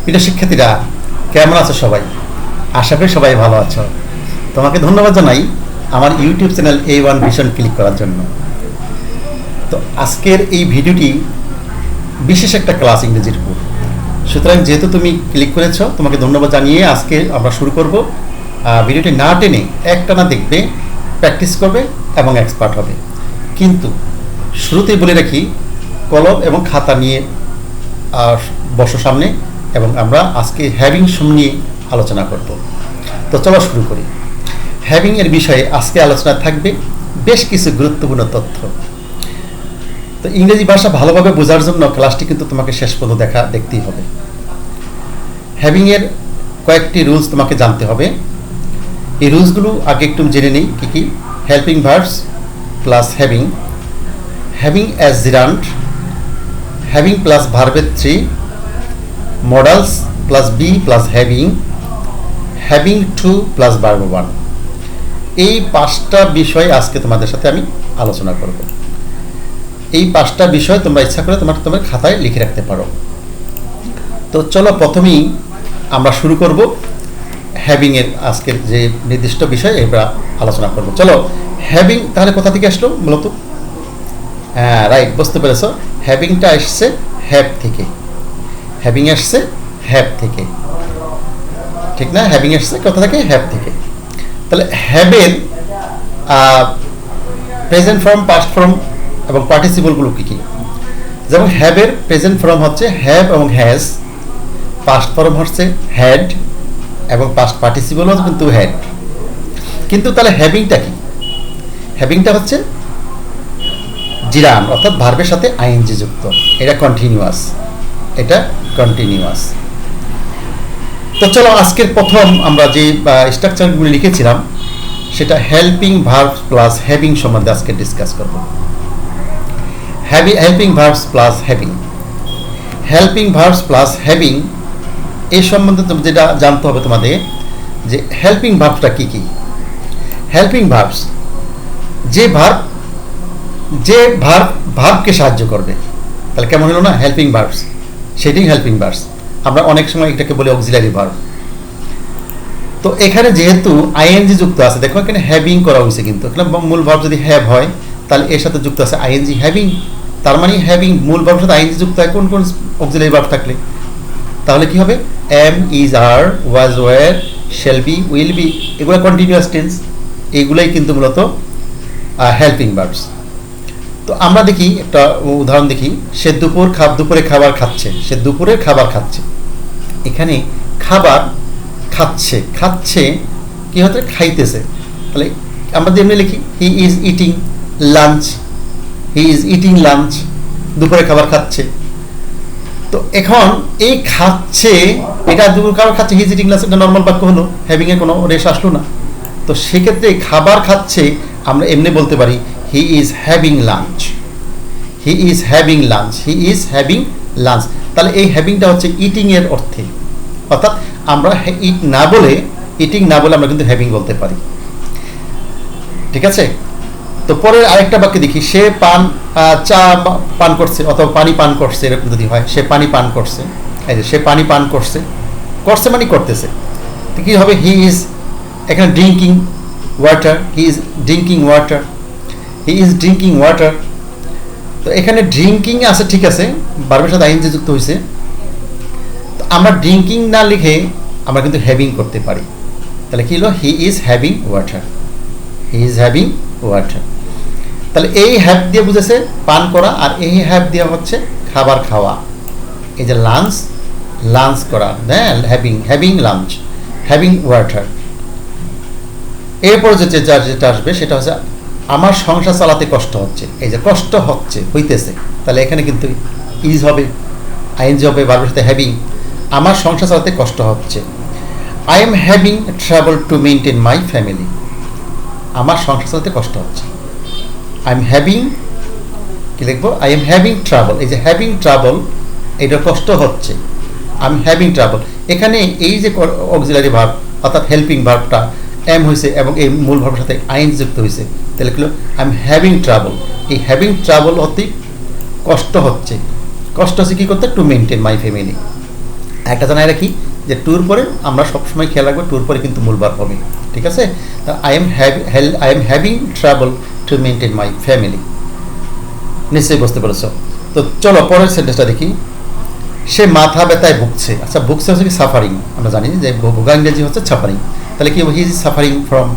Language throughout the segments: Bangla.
প্রিয় শিক্ষার্থীরা, কেমন আছো সবাই? আশা করি সবাই ভালো আছো। তোমাকে ধন্যবাদ জানাই আমার YouTube channel A1 vision click করার জন্য। তো আজকের এই ভিডিওটি বিশেষ একটা ক্লাস ইংরেজির উপর। সুতরাং যেহেতু তুমি ক্লিক করেছো, তোমাকে ধন্যবাদ জানিয়ে আজকে আমরা শুরু করব। ভিডিওটি না টেনে একটানা দেখবে, প্র্যাকটিস করবে এবং এক্সপার্ট হবে। কিন্তু শুরুতেই বলে রাখি, কলম এবং খাতা নিয়ে বসো সামনে, এবং আমরা আজকে হ্যাভিং নিয়ে আলোচনা করব। তো চলো শুরু করি। হ্যাভিং এর বিষয়ে আজকে আলোচনা থাকবে বেশ কিছু গুরুত্বপূর্ণ তথ্য। তো ইংরেজি ভাষা ভালোভাবে বোঝার জন্য ক্লাসটি কিন্তু তোমাকে শেষ পর্যন্ত দেখতেই হবে। হ্যাভিং এর কয়েকটি রুলস তোমাকে জানতে হবে। এই রুলসগুলো আগে একটু জেনে নিই কী কী। Helping verbs plus having, having as gerund, having plus ভার্বের 3, modals plus be plus having, having to plus verb 1। এই 5টা বিষয় আজকে তোমাদের সাথে আমি আলোচনা করব। এই 5টা বিষয় তোমরা ইচ্ছা করে তোমার খাতায় লিখে রাখতে পারো। তো চলো প্রথমেই আমরা শুরু করব হ্যাভিং এর আজকের যে নির্দিষ্ট বিষয় আমরা আলোচনা করব। চলো, হ্যাভিং তাহলে কোথা থেকে আসলো মূলত? হ্যাঁ, রাইট, বুঝতে পেরেছ। হ্যাভিংটা আসছে হ্যাভ থেকে। হ্যাভিং আসছে হ্যাভ থেকে, ঠিক না? হ্যাভিং আসছে কোথা থেকে? হ্যাভ থেকে। তাহলে হ্যাভের প্রেজেন্ট ফর্ম, পাস্ট ফর্ম এবং পার্টিসিপলগুলো কী কী? যেমন হ্যাভের প্রেজেন্ট ফর্ম হচ্ছে হ্যাভ এবং হ্যাজ, পাস্ট ফর্ম হচ্ছে হ্যাড এবং পাস্ট পার্টিসিপলও কিন্তু হ্যাড। কিন্তু তাহলে হ্যাভিংটা কি? হ্যাভিংটা হচ্ছে জিরান, অর্থাৎ ভার্বের সাথে আইএনজি যুক্ত। এটা কন্টিনিউয়াস, এটা কন্টিনিউয়াস। তো চলো আজকের প্রথম আমরা যে স্ট্রাকচারগুলি লিখেছিলাম সেটা হেল্পিং ভার্ব প্লাস হ্যাভিং সম্বন্ধে আজকে ডিসকাস করব। Helping verbs plus having, helping verbs plus having এই সম্বন্ধে যেটা জানতে হবে তোমাদের, যে হেল্পিং ভার্বসটা কী কী। হেল্পিং ভার্বস যে ভার্বকে সাহায্য করবে। তাহলে কেমন হলো না? হেল্পিং ভার্বস, সেটাই হেল্পিং ভার্বস। আমরা অনেক সময় এটাকে বলি অক্সিলারি ভার্ব। তো এখানে যেহেতু আইএনজি যুক্ত আছে, দেখো এখানে হ্যাভিং করা হয়েছে, কিন্তু এখানে মূল ভার্ব যদি হ্যাভ হয় তাহলে এর সাথে যুক্ত আছে আইএনজি হ্যাভিং। তার মানে হ্যাভিং মূল ভার্বের সাথে আইএনজি যুক্ত হয় কোন কোন অক্সিলারি ভার্ব থাকলে? তাহলে কি হবে? Am, is, are, was, were, shall be, will be, এগুলো কন্টিনিউয়াস টেন্স। এইগুলাই কিন্তু মূলত হেল্পিং ভার্বস। তো আমরা দেখি একটা উদাহরণ দেখি। সে দুপুরে খাবার খাচ্ছে। সে দুপুরের খাবার খাচ্ছে। এখানে খাবার খাচ্ছে, খাচ্ছে কি হচ্ছে? খাইতেছে। তাহলে আমরা যেমনি লিখি he is eating lunch, he is eating lunch, দুপুরে খাবার খাচ্ছে। তো এখন এই খাচ্ছে, এটা দুপুর খাবার খাচ্ছে, হি ইজ ইটিং লাঞ্চ, এটা নর্মাল বাক্য হলো, হ্যাভিংয়ে কোনো রেশ আসলো না। তো সেক্ষেত্রে খাবার খাচ্ছে আমরা এমনি বলতে পারি হি is having lunch, he is having lunch, he is having lunch. তাহলে এই হ্যাভিংটা হচ্ছে ইটিং এর অর্থে, অর্থাৎ আমরা ইটিং না বলে আমরা কিন্তু হ্যাভিং বলতে পারি। ঠিক আছে? তো পরের আরেকটা বাক্য দেখি। সে চা পান করছে অথবা পানি পান করছে, এরকম যদি হয় সে পানি পান করছে। এই যে সে পানি পান করছে, করছে মানে করতেছে। তো কী হবে? হি ইজ, এখানে drinking water, he is drinking water, he is drinking water. তো এখানে ড্রিঙ্কিং আছে, ঠিক আছে, ভার্বের সাথে আইএনজি যুক্ত হয়েছে। তো আমরা ড্রিঙ্কিং না লিখে আমরা কিন্তু হ্যাভিং করতে পারি। তাহলে কী হলো? হি is having water, he is having water. তাহলে এই হ্যাভ দিয়ে বুঝেছে পান করা, আর এই হ্যাভ দিয়ে হচ্ছে খাবার খাওয়া। এই যে লাঞ্চ, লাঞ্চ করা, হ্যাঁ, হ্যাভিং লাঞ্চ, হ্যাভিং ওয়াটার। এরপরে যেটা আসবে সেটা হচ্ছে আমার সংসার চালাতে কষ্ট হচ্ছে। এই যে কষ্ট হচ্ছে, হইতেছে, তাহলে এখানে কিন্তু ইজ হবে, আইএনজি হবে, ভার্বের সাথে হ্যাভিং। আমার সংসার চালাতে কষ্ট হচ্ছে। I am having trouble to maintain my family. আমার সংসার চালাতে কষ্ট হচ্ছে। আই এম হ্যাভিং, কি লিখবো? I am having trouble. এই যে হ্যাভিং ট্রাবল, এটা কষ্ট হচ্ছে, আই এম হ্যাভিং ট্রাবল। এখানে এই যে অক্সিলারি ভার্ব অর্থাৎ হেল্পিং ভার্বটা এম হয়েছে এবং এই মূল ভার্বের সাথে আইন যুক্ত হয়েছে, তাহলে কি? I am having trouble. এই হ্যাভিং ট্রাবল অতি কষ্ট হচ্ছে, কষ্ট হচ্ছে কী করতে? To maintain my family. একটা জানাই রাখি যে টুর পরে আমরা সবসময় খেয়াল রাখবো, টুর পরে কিন্তু মূল ভার্ব হবে, ঠিক আছে? I am having travel to maintain my family. নিশ্চয়ই বুঝতে পেরেছ। তো চলো পরের সেন্টেন্সটা দেখি। সে মাথা ব্যথায় ভুগছে। আচ্ছা, ভুগছে হচ্ছে কি সাফারিং, আমরা জানি যে ভোগা ইংরেজি হচ্ছে সাফারিং। তাহলে কি he is suffering from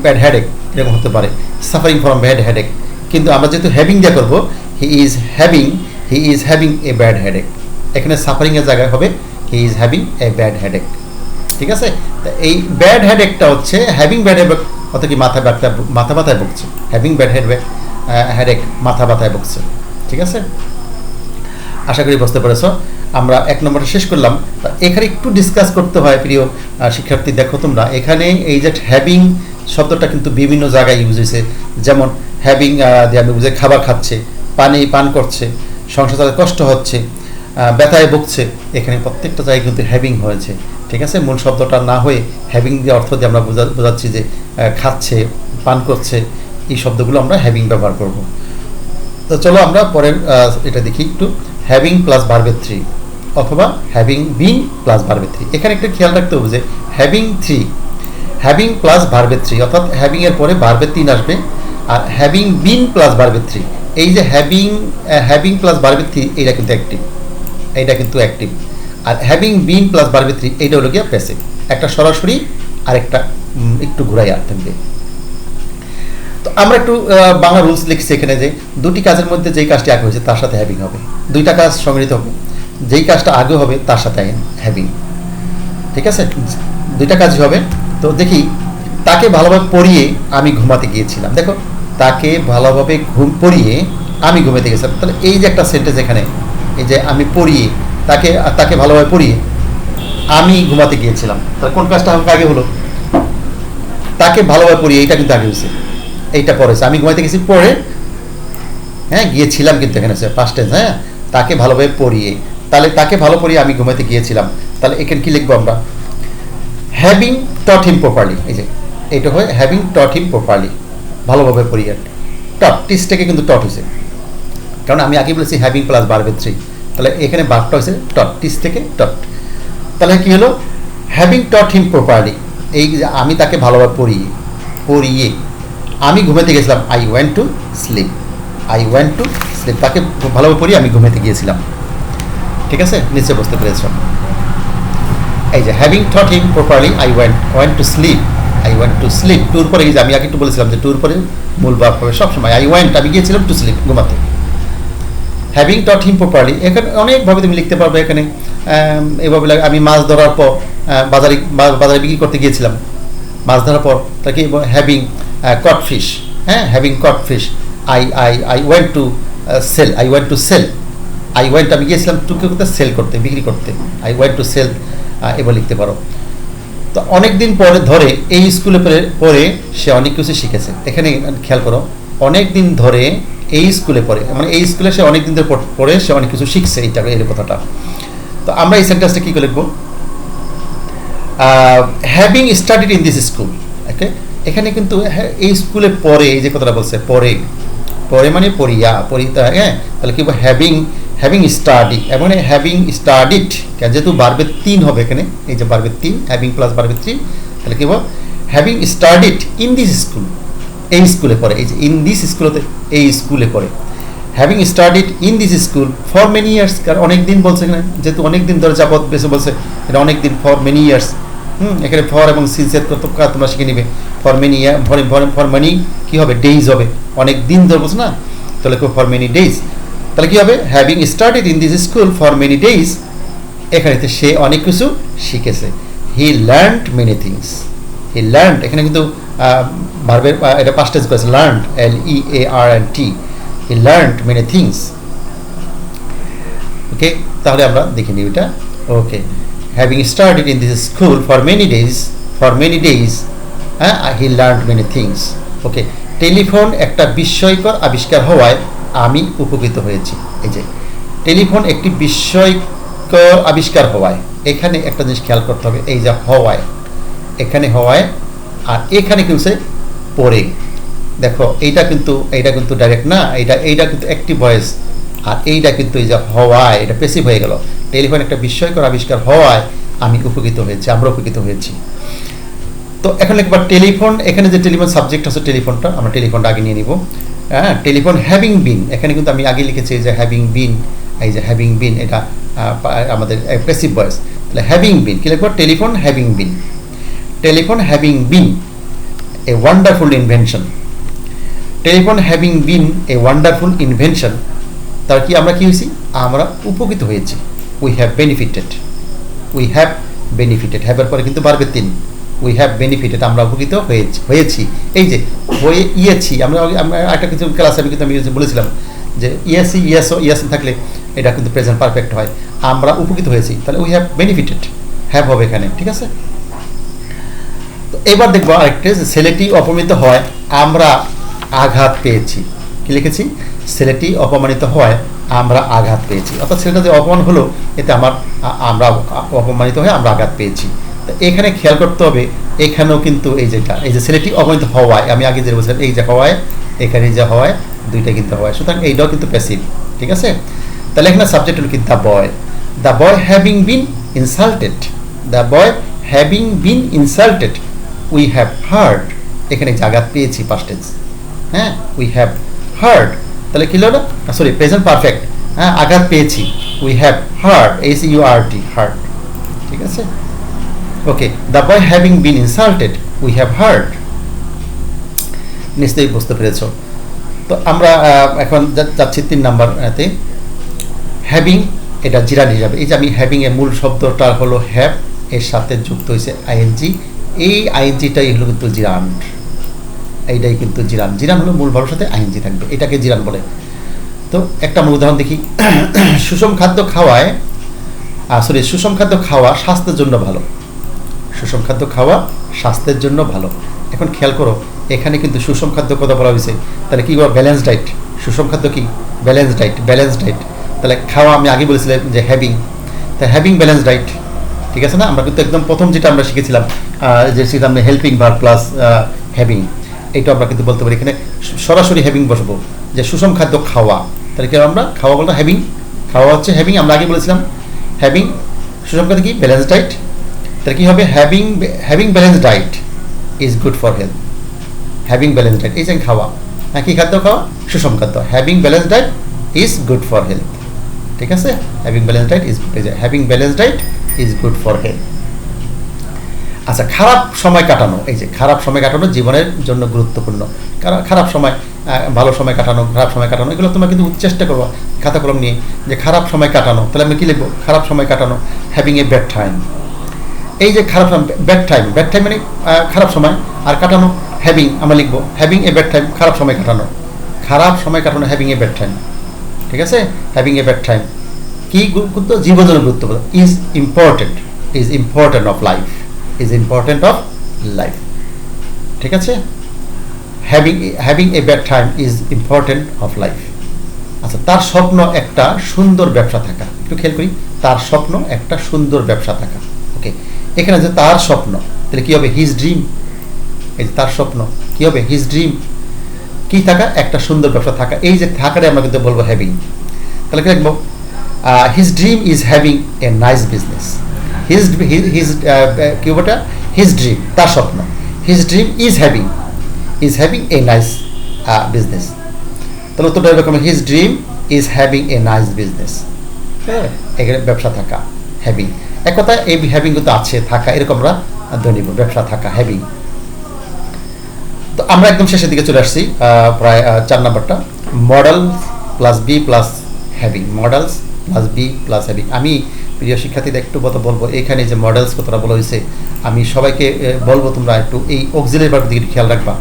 bad headache, এরকম হতে পারে, সাফারিং ফ্রম ব্যাড হেডেক। কিন্তু আমরা যেহেতু হ্যাভিং দিয়ে করবো, হি is having a bad headache. এখানে সাফারিংয়ের জায়গায় হবে হি is having a bad headache, ঠিক আছে? তা এই ব্যাড হেডেকটা হচ্ছে হ্যাভিং ব্যাড হেডেক, অর্থাৎ কি মাথা ব্যথায় ভুগছে, হ্যাভিং ব্যাড হেডেক মাথা ব্যথায় ভুগছে, ঠিক আছে? আশা করি বুঝতে পেরেছ। আমরা 1 নম্বরটা শেষ করলাম। এখানে একটু ডিসকাস করতে হয় প্রিয় শিক্ষার্থী। দেখো তোমরা এখানে এই যে হ্যাভিং শব্দটা কিন্তু বিভিন্ন জায়গায় ইউজ হয়েছে। যেমন হ্যাভিং দিয়ে আমি বুঝে খাবার খাচ্ছে, পান করছে, সংসার চালাতে কষ্ট হচ্ছে, ব্যথায় ভুগছে, এখানে প্রত্যেকটা জায়গায় কিন্তু হ্যাভিং হয়েছে, ঠিক আছে? মূল শব্দটা না হয়ে হ্যাভিং দিয়ে অর্থ দিয়ে আমরা বোঝাচ্ছি যে খাচ্ছে, পান করছে, এই শব্দগুলো আমরা হ্যাভিং ব্যবহার করব। তো চলো আমরা পরের এটা দেখি একটু। হ্যাভিং প্লাস ভার্বের 3 অথবা হ্যাভিং বিন প্লাস ভার্বের 3। এখানে একটা খেয়াল রাখতে হবে যে হ্যাভিং প্লাস ভার্বের 3, অর্থাৎ হ্যাভিং এর পরে ভার্বের 3 আসবে। আর হ্যাভিং বিন প্লাস ভার্বের 3, এই যে হ্যাভিং প্লাস ভার্বের 3 এইটা কিন্তু active. Are having been plus ভার্বের 3 এইটা হলো গিয়ে প্যাসিভ। একটা সরাসরি আর একটা একটু ঘুরাইয়া থাকবে। তো আমরা একটু বাংলা রুলস লিখছি এখানে যে দুটি কাজের মধ্যে যেই কাজটি আগে হয়েছে তার সাথে হ্যাভিং হবে, দুইটা কাজ সংগৃহীত হবে, যেই কাজটা আগে হবে তার সাথে হ্যাভিং, ঠিক আছে? দুইটা কাজই হবে। তো দেখি, তাকে ভালোভাবে পড়িয়ে আমি ঘুমাতে গিয়েছিলাম। দেখো, তাকে ভালোভাবে পড়িয়ে আমি ঘুমাতে গেছিলাম। তাহলে এই যে একটা সেন্টেন্স এখানে, এই যে আমি পড়িয়ে, তাকে ভালোভাবে পড়িয়ে আমি ঘুমাতে গিয়েছিলাম, তাহলে কোন কাজটা আগে হলো? তাকে ভালোভাবে পড়িয়ে, এইটা কিন্তু আগে হয়েছে, এইটা পড়েছে, আমি ঘুমাইতে গেছি পরে, হ্যাঁ, গিয়েছিলাম কিন্তু এখানে আছে পাস্ট টেন্স। হ্যাঁ, তাকে ভালোভাবে পড়িয়ে, তাহলে তাকে ভালো পড়িয়ে আমি ঘুমাইতে গিয়েছিলাম। তাহলে এখানে কি লিখবো আমরা? Having taught him properly. এই যে এইটা হয় হ্যাভিং টট হিম প্রপারলি, ভালোভাবে পড়িয়ে। টট, টিস থেকে কিন্তু টট হয়েছে, কারণ আমি আগে বলেছি হ্যাভিং প্লাস ভার্বের 3, তাহলে এখানে ভার্বটা হয়েছে টট, টিস থেকে টট। তাহলে কি হলো? হ্যাভিং টট হিম প্রপারলি, এই আমি তাকে ভালোভাবে পড়িয়ে আমি ঘুমাতে গেছিলাম। আই ওয়েন্ট টু স্লিপ, তাকে ভালোভাবে পড়িয়ে আমি ঘুমাতে গিয়েছিলাম, ঠিক আছে? নিচে বুঝতে পেরেছ? এই যে having taught him properly I went to sleep. টুর পরে এই যে আমি আগে একটু বলেছিলাম যে টুর পরে মূল ভার্ব হবে সবসময় আমি গিয়েছিলাম টু স্লিপ, ঘুমাতে। হ্যাভিং টট হিম প্রপারলি, এখানে অনেকভাবে তুমি লিখতে পারবে। এখানে এভাবে আমি মাছ ধরার পর বাজারে বিক্রি করতে গিয়েছিলাম, মাছ ধরার পর তাকে হ্যাভিং caught fish, হ্যাঁ, having caught fish, I went to sell, আমি গিয়েছিলাম টু করতে, সেল করতে, বিক্রি করতে, I went to sell, এবার লিখতে পারো। তো অনেক দিন ধরে এই স্কুলে পড়ে সে অনেক কিছু শিখেছে। এখানে খেয়াল করো, অনেক দিন ধরে এই স্কুলে পড়ে, মানে এই স্কুলে সে অনেক দিন ধরে পড়ে সে অনেক কিছু শিখছে, এই কথাটা। তো আমরা এই সেন্টেন্সটা কী করে লিখবো? Having studied in this school. Okay, এখানে কিন্তু এই স্কুলে পড়ে, এই যে কথাটা বলছে পড়ে মানে পড়িয়া, হ্যাঁ, তাহলে কি হ্যাভিং স্টাডি, এবং হ্যাভিং স্টাডিড, যেহেতু ভার্বের 3 হবে এখানে, এই যে ভার্বের 3, হ্যাভিং প্লাস ভার্বের 3, তাহলে কি বল? Having studied in this school, এই স্কুলে পড়ে, এই যে ইন দিস স্কুলতে, এই স্কুলে পড়ে। Having studied in this school for many years, কারণ অনেক দিন বলছে এখানে, যেহেতু অনেক দিন ধরে যাবত বেশি বলছে, এটা অনেক দিন, ফর মেনি ইয়ার্স। এখানে ফর এবং সিনসের তোমরা শিখে নিবে। For many year, for many কি হবে? ডেইজ হবে, অনেক দিন ধরে বলছে না, তাহলে ফর মেনি ডেইজ। তাহলে কি হবে? Having studied in this school for many days, এখানে সে অনেক কিছু শিখেছে। হি লার্নড মেনি থিংস, এখানে কিন্তু ভার্বের এটা পাস্ট টেন্স করেছে, লার্নড, LEARNT, হি লার্নড মেনি থিংস। ওকে, তাহলে আমরা দেখে নিই এটা। ওকে, having studied in this school for many days, he learned many things. Okay, telephone একটা বিস্ময়কর আবিষ্কার হওয়ায় আমি উপকৃত হয়েছি। এই যে টেলিফোন একটি বিস্ময়কর আবিষ্কার হওয়ায়, এখানে একটা জিনিস খেয়াল করতে হবে, এই যে হওয়ায়, এখানে হওয়ায়, আর এখানে কি হচ্ছে? পরে। দেখো এইটা কিন্তু ডাইরেক্ট না, এইটা কিন্তু অ্যাক্টিভ ভয়েস, আর এইটা কিন্তু এই যে হওয়ায় এটা প্যাসিভ হয়ে গেল। টেলিফোন একটা বিস্ময়কর আবিষ্কার হওয়ায় আমি উপকৃত হয়েছি, আমরা উপকৃত হয়েছি। তো এখন একবার টেলিফোন, এখানে যে টেলিফোন সাবজেক্ট আছে টেলিফোনটা, আমরা টেলিফোনটা আগে নিয়ে নিব। হ্যাঁ, টেলিফোন হ্যাভিং বিন, এখানে কিন্তু আমি আগে লিখেছি যে হ্যাভিং বিন, এই যে হ্যাভিং বিন এটা আমাদের প্যাসিভ ভয়েস। তাহলে হ্যাভিং বিন কি লিখবো? Telephone having been, telephone having been a wonderful invention, telephone having been a wonderful invention. তার কি আমরা কি হয়েছি? আমরা উপকৃত হয়েছি। We have benefited, we have benefited, হ্যাভের পরে কিন্তু বাড়বে 3, উই হ্যাভ বেনিফিটেড, আমরা উপকৃত হয়েছি। এই যে হয়েছি, আমরা একটা কিছু ক্লাসে আমি কিন্তু আমি বলেছিলাম যে ইয়েসি ইয়েস থাকলে এটা কিন্তু প্রেজেন্ট পারফেক্ট হয়। আমরা উপকৃত হয়েছি, তাহলে উই হ্যাভ বেনিফিটেড, হ্যাভ হবে এখানে, ঠিক আছে? তো এবার দেখবো আরেকটা, ছেলেটি অপমানিত হয়, আমরা আঘাত পেয়েছি। কি লিখেছি? ছেলেটি অপমানিত হয়, আমরা আঘাত পেয়েছি। অর্থাৎ ছেলেটা যে অপমান হলো, এতে আমরা অপমানিত হয়ে আমরা আঘাত পেয়েছি। তো এখানে খেয়াল করতে হবে, এখানেও কিন্তু এই যে ছেলেটি অপমানিত হওয়ায়, আমি আগে যে বলছিলাম এই যে হওয়ায়, এখানে যে হওয়ায়, দুইটা কিন্তু হওয়ায়, সুতরাং এইটাও কিন্তু প্যাসিভ, ঠিক আছে? তাহলে এখানে সাবজেক্ট হলো কি? The boy having been insulted, the boy having been insulted, we have hurt, এখানে যে আঘাত পেয়েছি পাস্ট টেন্স, হ্যাঁ, উই হ্যাভ হার্ড, তাহলে কি হলো? সরি, প্রেজেন্ট পারফেক্ট, হ্যাঁ, আঘাত পেয়েছি, we have hurt, HURT, hurt, ঠিক আছে? Okay, the boy having been insulted, we have hurt, নিশ্চয়ই বুঝতে পেরেছ। তো আমরা এখন যাচ্ছি 3 নাম্বারতে, হ্যাভিং, এটা জিরান হিসাবে। এই যে আমি হ্যাভিং এর মূল শব্দটা হলো হ্যাভ, এর সাথে যুক্ত হয়েছে আইএনজি, এই আইএনজিটাই হলো কিন্তু জিরান, এইটাই কিন্তু জিরান। জিরান হলো মূল ভাবের সাথে আইএনজি থাকবে, এটাকে জিরান বলে। তো একটা আমরা উদাহরণ দেখি, সুষম খাদ্য খাওয়ায়, সুষম খাদ্য খাওয়া স্বাস্থ্যের জন্য ভালো, সুষম খাদ্য খাওয়া স্বাস্থ্যের জন্য ভালো। এখন খেয়াল করো, এখানে কিন্তু সুষম খাদ্য কথা বলা হয়েছে, তাহলে কি বলবো? Balance diet. সুষম খাদ্য কি? Balance diet, balance diet. তাহলে খাওয়া আমি আগে বলেছিলাম যে হ্যাভিং, তা হ্যাভিং ব্যালেন্স ডায়েট, ঠিক আছে না? আমরা কিন্তু একদম প্রথম যেটা আমরা শিখেছিলাম, যে শিখলাম হেল্পিং ভার্ব প্লাস হ্যাভিং, এইটা আমরা কিন্তু বলতে পারি। এখানে সরাসরি হ্যাভিং বসবো, যে সুষম খাদ্য খাওয়া, তাহলে কি আমরা খাওয়া বলতে হ্যাভিং, খাওয়া হচ্ছে হ্যাভিং, আমরা আগে বলেছিলাম হ্যাভিং, সুষম খাদ্য কি? Balance diet. তাহলে কি হবে? Having balance diet is good for health, having balance diet, এই যে খাওয়া, হ্যাঁ, কি খাদ্য খাওয়া? সুষম খাদ্য, having balance diet is good for health, ঠিক আছে? Having balance diet is, having balance diet is good for health. আচ্ছা, খারাপ সময় কাটানো, এই যে খারাপ সময় কাটানো জীবনের জন্য গুরুত্বপূর্ণ। খারাপ সময়, ভালো সময় কাটানো, খারাপ সময় কাটানো, এগুলো তোমরা কিন্তু চেষ্টা করবো খাতা কলম নিয়ে, যে খারাপ সময় কাটানো। তাহলে আমি কি লিখবো? খারাপ সময় কাটানো, হ্যাভিং এ ব্যাড টাইম। এই যে খারাপ ব্যাড টাইম, ব্যাড টাইম মানে খারাপ সময়, আর কাটানো হ্যাভিং, আমরা লিখবো হ্যাভিং এ ব্যাড টাইম, খারাপ সময় কাটানো, খারাপ সময় কাটানো, হ্যাভিং এ ব্যাড টাইম, ঠিক আছে? হ্যাভিং এ ব্যাড টাইম কি গুরুত্ব? জীবনের জন্য গুরুত্বপূর্ণ, is important of life, is important of life, ঠিক আছে? Having a bad time is important of life. আচ্ছা, তার স্বপ্ন একটা সুন্দর ব্যবসা থাকা, একটু খেয়াল করি, তার স্বপ্ন একটা সুন্দর ব্যবসা থাকা। ওকে, এখানে যে তার স্বপ্ন, তাহলে কি হবে? হিজ ড্রিম, এই যে তার স্বপ্ন কি হবে? হিজ ড্রিম, কি থাকা? একটা সুন্দর ব্যবসা থাকা, এই যে থাকাটাই আমরা কিন্তু বলবো হ্যাভিং। তাহলে কি লিখবো? His dream is having a nice business, his কি ওটা? হিজ ড্রিম, তার স্বপ্ন, his dream is having a nice business. তাহলে উত্তরটা এরকম, his dream is having a nice business, হ্যাঁ, এখানে ব্যবসা থাকা, হ্যাভিং। এক কথা, এই হ্যাভিং কিন্তু আছে, থাকা, এরকম আমরা ধরে নিব, ব্যবসা থাকা, হ্যাভিং। তো আমরা একদম শেষের দিকে চলে আসছি, প্রায় 4 নাম্বারটা, modal plus be plus having, modals plus be plus having. আমি প্রিয় শিক্ষার্থীদের একটু কথা বলবো, এখানে যে মডেলস কথাটা বলা হয়েছে, আমি সবাইকে বলবো তোমরা একটু এই অক্সিলারি ভার্বের দিকে খেয়াল রাখবা।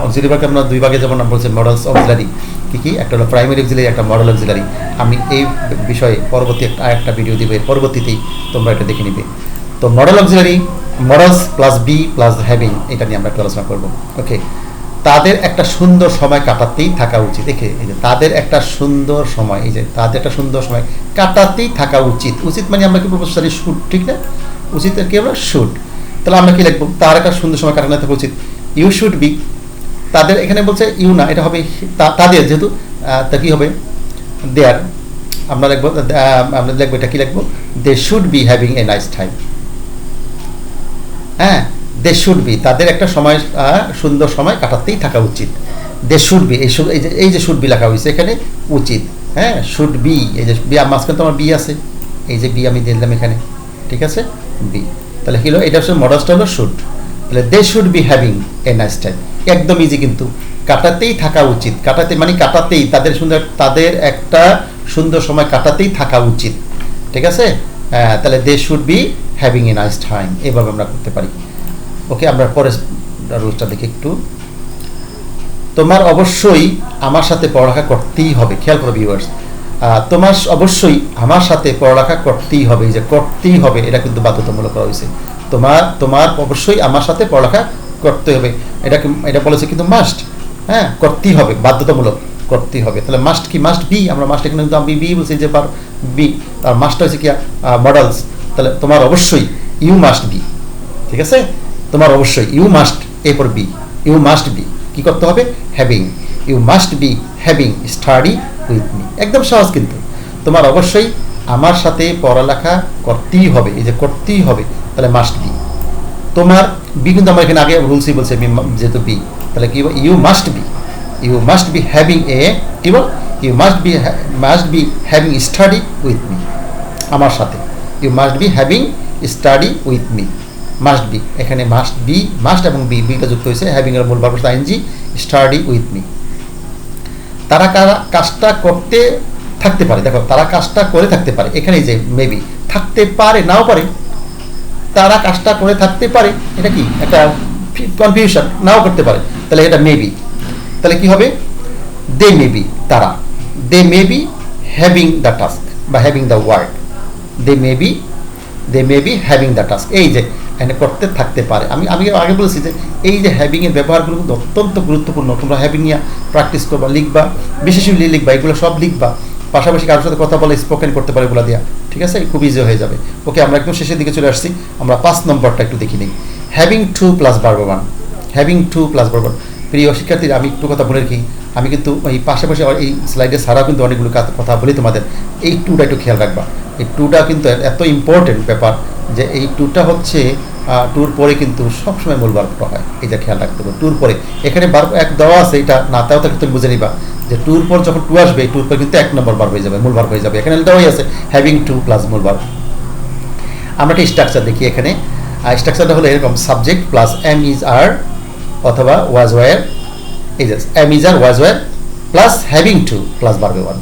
অক্সিলারি ভার্বকে আমরা 2 ভাগে যেমন বলছি, মডেলস অক্সিলারি কি, একটা হলো প্রাইমারি অক্সিলারি, একটা মডেল অক্সিলারি। আমি এই বিষয়ে পরবর্তী একটা ভিডিও দিব, পরবর্তীতেই তোমরা এটা দেখে নিবে। তো modal auxiliary, modals plus be plus having, এটা নিয়ে আমরা একটু আলোচনা করবো। ওকে, তাদের একটা সুন্দর সময় কাটাতেই থাকা উচিত। দেখে, এই যে তাদের একটা সুন্দর সময়, এই যে তাদের একটা সুন্দর সময় কাটাতেই থাকা উচিত। উচিত মানে আমরা কি প্রপোজালি শুড, ঠিক না? উচিত কি আমরা শুড। তাহলে আমরা কি লিখবো? তার একটা সুন্দর সময় কাটানো থাকা উচিত, ইউ শুড বি। তাদের, এখানে বলছে ইউ না, এটা হবে তাদের, যেহেতু তা কি হবে? দেয়ার আমরা লিখবো, এটা কি লিখবো, they should be having a nice time. হ্যাঁ, দে শুড বি, তাদের একটা সময় সুন্দর সময় কাটাতেই থাকা উচিত। দে শুড বি, এই যে শুড বি লেখা হয়েছে এখানে উচিত। হ্যাঁ, শুড বি, এই যে বি মাঝখানে তো আমার বি আছে, এই যে বি আমি দিলাম এখানে, ঠিক আছে, বি। তাহলে কি হলো, এটা হচ্ছে মডালসটা হলো শুড। তাহলে they should be having a nice time, একদম ইজি কিন্তু, কাটাতেই থাকা উচিত, কাটাতে মানে কাটাতেই, তাদের একটা সুন্দর সময় কাটাতেই থাকা উচিত, ঠিক আছে। তাহলে they should be having a nice time, এভাবে আমরা করতে পারি। ওকে, আমরা পরের রুলসটা দেখি একটু। তোমার অবশ্যই আমার সাথে পড়ালেখা করতেই হবে, খেয়াল করো ভিউয়ার্স, তোমার অবশ্যই আমার সাথে পড়ালেখা করতেই হবে, এই যে করতেই হবে এটা কিন্তু বাধ্যতামূলক করা হয়েছে। তোমার অবশ্যই আমার সাথে পড়ালেখা করতে হবে, এটা বলেছে কিন্তু মাস্ট। হ্যাঁ, করতেই হবে, বাধ্যতামূলক করতেই হবে। তাহলে মাস্ট কি, মাস্ট বি, আমরা মাস্ট এখানে কিন্তু আমি বি বলছি যে বি, আর মাস্ট হয়েছে কি মডেলস। তাহলে তোমার অবশ্যই ইউ মাস্ট বি, ঠিক আছে, তোমার অবশ্যই ইউ মাস্ট, এরপর বি, ইউ মাস্ট বি কি করতে হবে, having, you must be having study with me, একদম সহজ কিন্তু। তোমার অবশ্যই আমার সাথে পড়ালেখা করতেই হবে, এই যে করতেই হবে, তাহলে মাস্ট বি। তোমার বি কিন্তু আমার এখানে আগে রুলসই বলছে যেহেতু বি, তাহলে কি you must be having a, কি বল, you must be having study with me, আমার সাথে, you must be having study with me, must be, এখানে মাস্ট বি, মাস্ট এবং বিটা যুক্ত হয়েছে, হ্যাভিং এর মূল verb ING, study with me. তারা কাজটা করতে থাকতে পারে, দেখো তারা কাজটা করে থাকতে পারে, এখানে যে মেবি, থাকতে পারে নাও পারে, তারা কাজটা করে থাকতে পারে, এটা কি একটা কনফিউশন, নাও করতে পারে, তাহলে এটা মেবি। তাহলে কি হবে, দে মেবি, তারা, they maybe having the task বা having the work, they maybe having the task, এই যে এখানে করতে থাকতে পারে। আমি আগে বলেছি যে এই যে হ্যাভিং এর ব্যবহারগুলো কিন্তু অত্যন্ত গুরুত্বপূর্ণ, তোমরা হ্যাভিং নিয়ে প্র্যাকটিস করবা, লিখবা, বিশেষভাবে লিখবা, এগুলো সব লিখবা, পাশাপাশি কারোর সাথে কথা বলে স্পোকেন করতে পারে এগুলো দিয়া, ঠিক আছে, খুব ইজি হয়ে যাবে। ওকে, আমরা একদম শেষের দিকে চলে আসছি, আমরা 5 নম্বরটা একটু দেখি নিই, having to plus verb one, having to plus verb one. প্রিয় শিক্ষার্থীরা, আমি একটু কথা বলে রাখি, আমি কিন্তু এই পাশাপাশি এই স্লাইডে ছাড়াও কিন্তু অনেকগুলো কথা বলি তোমাদের, এই টুটা একটু খেয়াল রাখবা, এই টুটা কিন্তু এত ইম্পর্টেন্ট ব্যাপার যে এই টুটা হচ্ছে টুর পরে কিন্তু সবসময় মূল ভার্বটা হয়, এটা খেয়াল রাখতে হবে। টুর পরে এখানে ভার্ব এক দেওয়া আছে, এটা না তাও তাকে তুমি বুঝে নিবা যে টুর পর যখন টু আসবে, টুর পর কিন্তু 1 নম্বর ভার্ব হয়ে যাবে, মূল ভার্ব হয়ে যাবে, এখানে দেওয়াই আছে হ্যাভিং টু প্লাস মূল ভার্ব। আমরা একটা স্ট্রাকচার দেখি এখানে, স্ট্রাকচারটা হলো এরকম, subject plus am is are অথবা ওয়াজ ওয়ার, এই যে am is are was were plus having to plus verb one,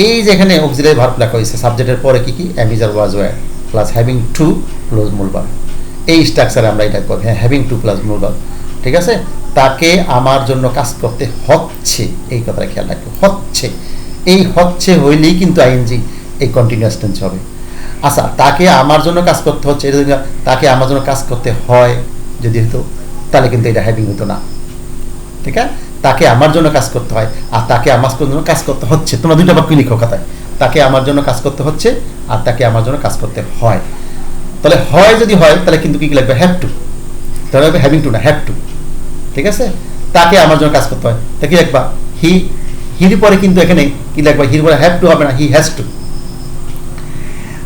এই যে এখানে অক্সিলারি ভার্ব লেখা হয়েছে, সাবজেক্টের পরে কি কি, am is are was were plus having to plus মূল ভার্ব, এই স্ট্রাকচারে আমরা এটা করব, হ্যাঁ, হ্যাভিং টু প্লাস মূল ভার্ব, ঠিক আছে। তাকে আমার জন্য কাজ করতে হচ্ছে, এই কথাটা খেয়াল রাখবে, হচ্ছে, এই হচ্ছে হইলেই কিন্তু আইএনজি, এই কন্টিনিউয়াস টেন্স হবে। আচ্ছা, তাকে আমার জন্য কাজ করতে হচ্ছে, এটা যদি তাকে আমার জন্য কাজ করতে হয় যদি হতো, তাহলে কিন্তু এটা হ্যাভিং হতো না, ঠিক আছে। তাকে আমার জন্য কাজ করতে হয় আর তাকে আমার জন্য কাজ করতে হচ্ছে, তোমরা দুইটা বাক্য লিখো খাতায়, তাকে আমার জন্য কাজ করতে হচ্ছে আর তাকে আমার জন্য কাজ করতে হয়। তাহলে হয় যদি হয় তাহলে কিন্তু কি লাগবে, হ্যাভ টু, তাহলে হবে হ্যাভিং টু না, হ্যাভ টু, ঠিক আছে। তাকে আমার জন্য কাজ করতে হয়, তা কি লিখবা, হির পরে কিন্তু এখানে কি লিখবা, হির পরে হ্যাভ টু হবে না, হি হ্যাজ টু,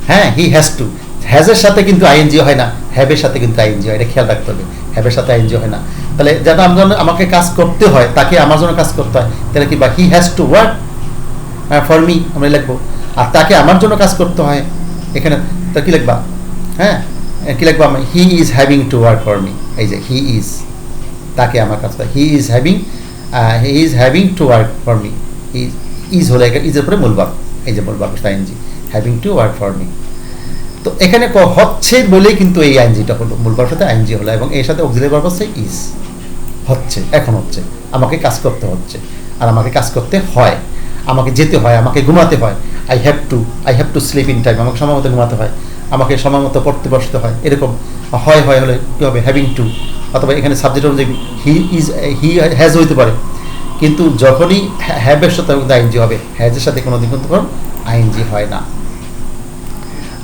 হ্যাঁ, হি হ্যাজ টু, হ্যাজের সাথে কিন্তু আইএনজি হয় না, হ্যাভের সাথে কিন্তু আইএনজি হয়, এটা খেয়াল রাখতে হবে, হ্যাভের সাথে আইএনজি হয় না। তাহলে যাতে আমাকে কাজ করতে হয়, তাকে আমার জন্য কাজ করতে হয়, তাহলে কি বা he has to work for me, আমরা লিখবো। আর তাকে আমার জন্য কাজ করতে হয়, এখানে তা কি লিখবা, হ্যাঁ, কি লিখবা, he is having to work for me, এই যে হি ইজ, তাকে আমার কাজ করতে, he is having to work for me, is হলে ইজের পরে মূল ভার্ব, এই যে মূল verb ING, having to work for me. তো এখানে হচ্ছে বলেই কিন্তু এই আইএনজিটা হলো, মূল ভার্বের সাথে আইএনজি হলো, এবং এর সাথে অক্সিলারি ভার্ব হচ্ছে ইজ, হচ্ছে, এখন হচ্ছে, আমাকে কাজ করতে হচ্ছে আর আমাকে কাজ করতে হয়, আমাকে যেতে হয়, আমাকে ঘুমাতে হয়, I have to sleep in time, আমাকে সময় মতো ঘুমাতে হয়, আমাকে সময় মতো পড়তে বসতে হয়, এরকম হয় হলে কী হবে, হ্যাভিং টু, অথবা এখানে সাবজেক্ট অনুযায়ী হি হ্যাজ হইতে পারে, কিন্তু যখনই হ্যাভের সাথে আইএনজি হবে, হ্যাজের সাথে কোনো দিন কিন্তু আইএনজি হয় না।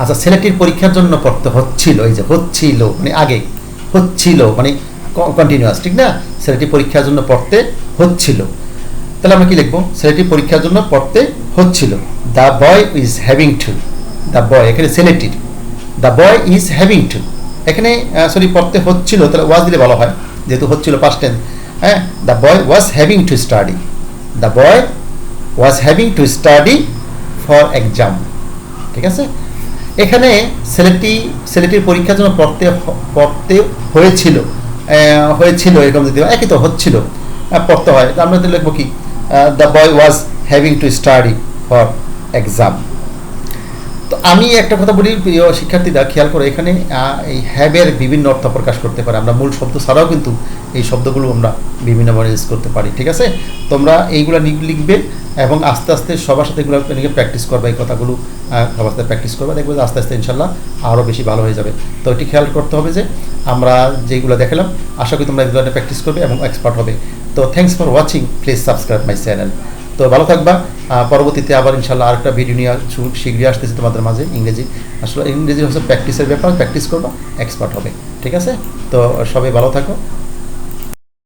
আচ্ছা, ছেলেটির পরীক্ষার জন্য পড়তে হচ্ছিল, এই যে হচ্ছিল মানে আগে, হচ্ছিল মানে কন্টিনিউয়াস, ঠিক না, ছেলেটি পরীক্ষার জন্য পড়তে হচ্ছিল। তাহলে আমরা কি লিখবো? ছেলেটি পরীক্ষার জন্য পড়তে হচ্ছিল। The boy is having to. The boy এখানে ছেলেটির, the boy is having to, এখানে সরি পড়তে হচ্ছিল, তাহলে ওয়াজ দিলে ভালো হয়, যেহেতু হচ্ছিল পাস্ট টেন্স। হ্যাঁ, the boy was having to study. The boy was having to study for exam. ঠিক আছে, এখানে ছেলেটির পরীক্ষার জন্য পড়তে হয়েছিল, এরকম যদি একই তো হচ্ছিল, পড়তে হয়, আমরা তো লিখবো কি? The boy was having to study for exam. তো আমি একটা কথা বলি প্রিয় শিক্ষার্থীরা, খেয়াল করে এখানে এই হ্যাভের বিভিন্ন অর্থ প্রকাশ করতে পারে। আমরা মূল শব্দ ছাড়াও কিন্তু এই শব্দগুলো আমরা বিভিন্নভাবে ইউজ করতে পারি। ঠিক আছে, তোমরা এইগুলো লিখবে এবং আস্তে আস্তে সবার সাথে এগুলো নিয়ে প্র্যাকটিস করবে, এই কথাগুলো সবার সাথে প্র্যাকটিস করবে, দেখবে আস্তে আস্তে ইনশাল্লাহ আরও বেশি ভালো হয়ে যাবে। তো এটি খেয়াল করতে হবে যে আমরা যেগুলো দেখালাম, আশা করি তোমরা এগুলো প্র্যাকটিস করবে এবং এক্সপার্ট হবে। তো thanks for watching, please subscribe my channel. তো ভালো থাকবা। পরবর্তীতে আবার ইনশাল্লাহ আরেকটা ভিডিও নিয়ে শীঘ্রই আসতেছি তোমাদের মাঝে। ইংরেজি আসলে ইংরেজি হচ্ছে প্র্যাকটিসের ব্যাপার, প্র্যাকটিস করবা, এক্সপার্ট হবে। ঠিক আছে, তো সবাই ভালো থাকো।